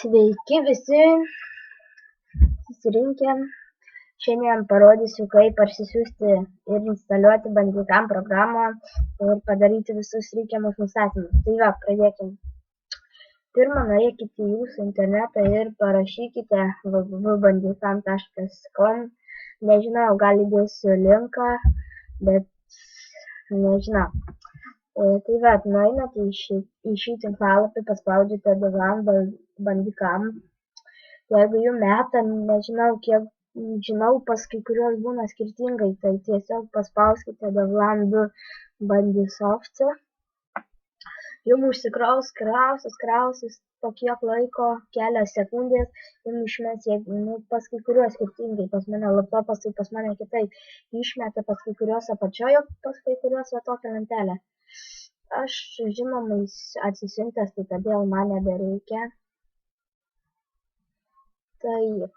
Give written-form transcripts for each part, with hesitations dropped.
Sveiki visi susirinkę. Šiandien parodysiu, kaip parsisiųsti ir instaliuoti Bandicam programą ir padaryti visus reikiamus nustatymus. Tai va, pradėkime. Pirma, nueikite į jūsų internetą ir parašykite www.bandicam.com. Nežinau, gal įdėsiu linką, bet nežinau. Tai va, nueinate į šį tinklalapį, paspaudžiate Devam Bandicam. Jeigu jų meta, nežinau, kiek žinau, pas kai kuriuos būna skirtingai, tai tiesiog paspauskite Devam Bandisoft. Jums užsikraus, krausis po kiek laiko, kelias sekundės, jums išmes, pas kai kuriuos skirtingai, pas mane laptopas, tai pas mane kitaip, išmeta pas kai kuriuos apačioje, pas kai kuriuos va tokią lentelę. Aš, žinoma, atsisiuntęs, tai todėl man nebereikia. Taip.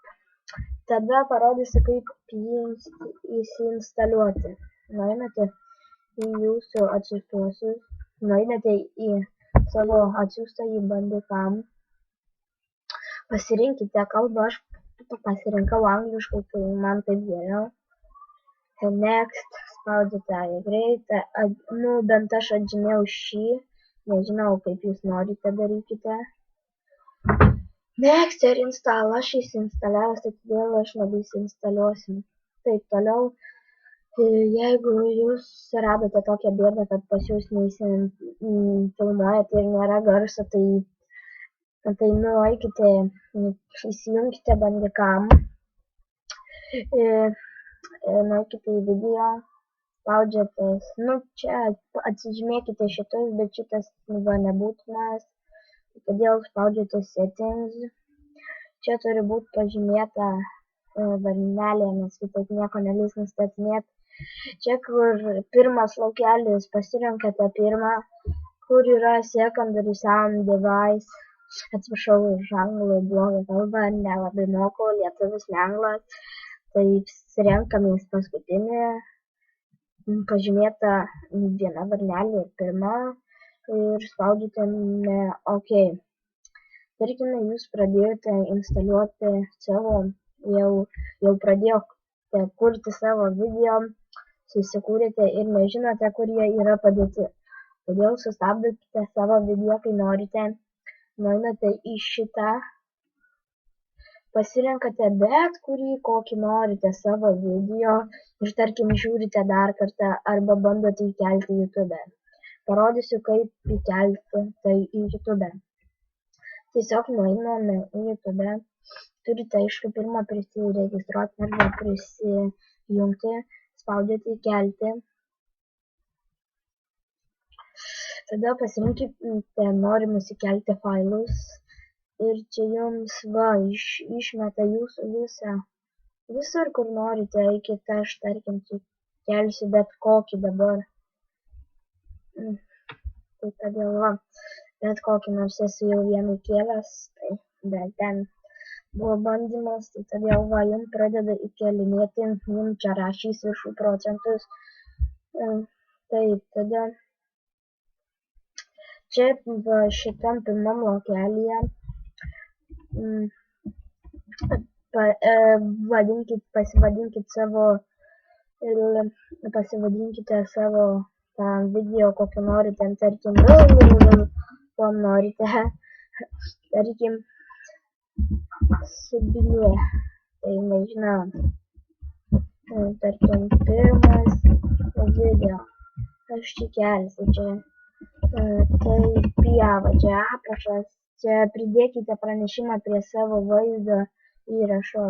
Tada parodysiu, kaip jį įsiinstaliuoti. Nueinate į jūsų atsiųstuosius, nueinate į savo atsiųstąjį Bandicam. Pasirinkite kalbą, aš pasirinkau angliškai, tai man taip geriau. Next, spaudžiate agree, bent aš atžymėjau šį, nežinau, kaip jūs norite, darykite. Next ir install, aš įsiinstaliavęs, tai todėl aš nebeįsiinstaliuosiu. Taip, toliau, jeigu jūs radote tokią bėdą, kad pas jūs neįsifilmuojate ir nėra garso, tai nueikite, įsijunkite Bandicam, nueikite į video, spaudžiate, čia atsižymėkite šitus, bet šitas nebūtinas. Todėl spaudžiate settings. Čia turi būti pažymėta varnelė, nes kitaip nieko neleis nustatinėti. Čia, kur pirmas laukelis, pasirenkate pirmą, kur yra secondary sound device. Atsiprašau už anglų blogą kalbą, nelabai moku, lietuvis neanglas. Tai renkamės paskutinį, pažymėta viena varnelė pirma. Ir spaudžiate OK. Tarkime, jūs pradėjote instaliuoti savo, jau pradėjote kurti savo video, susikūrėte ir nežinote, kur jie yra padėti. Todėl sustabdykite savo video, kai norite, nueinate į šitą, pasirenkate bet kurį, kokį norite savo video ir tarkim žiūrite dar kartą arba bandote įkelti YouTube. Parodysiu, kaip įkelti tai į YouTube. Tiesiog nueiname į YouTube. Turite, aišku, pirmą prisiregistruoti arba prisijungti. Spaudžiate įkelti. Tada pasirinkite norimus įkelti failus. Ir čia jums išmeta jūsų visur, kur norite. Eikite, aš tarkim, kelsiu bet kokį dabar. Tai todėl bet kokį, nors esu jau vieną kėlęs, tai bet ten buvo bandymas, tai todėl jums pradeda įkelinėti, jums čia rašys viršų procentus. Taip, tada čia šitam pirmam laukelyje pasivadinkite savo tą video, kokį norite, tarkim, ko norite, tarkim, subinė, tai nežinau, tarkim, pirmas video, aš čia kelsiu, tai pieva, čia aprašas, čia pridėkite pranešimą prie savo vaizdo įrašo,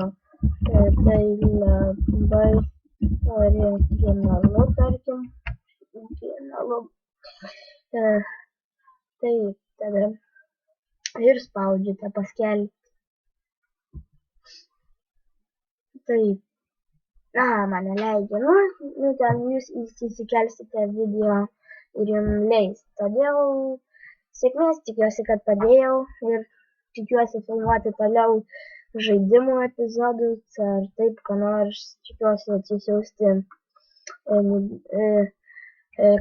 tai labai originalu, tarkim, tai tada ir spaudžiate paskelbti. Taip, mane leidžia, ten jūs įsikelsite video ir jums leis. Todėl sėkmės, tikiuosi, kad padėjau ir tikiuosi filmuoti toliau žaidimų epizodus ar taip, ką nors, tikiuosi atsisiųsti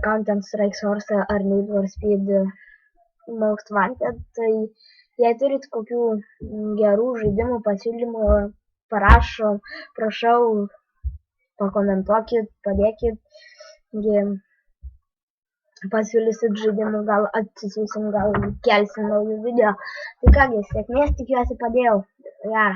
Counter Strike Source ar Need for Speed Most Wanted, tai Jei turit kokių gerų žaidimų pasiūlymų, prašau, pakomentuokit, padėkit, pasiūlysit žaidimų, gal atsisiųsim, gal kelsim naujų video. Tai kągi, sėkmės, tikiuosi padėjau. Gera.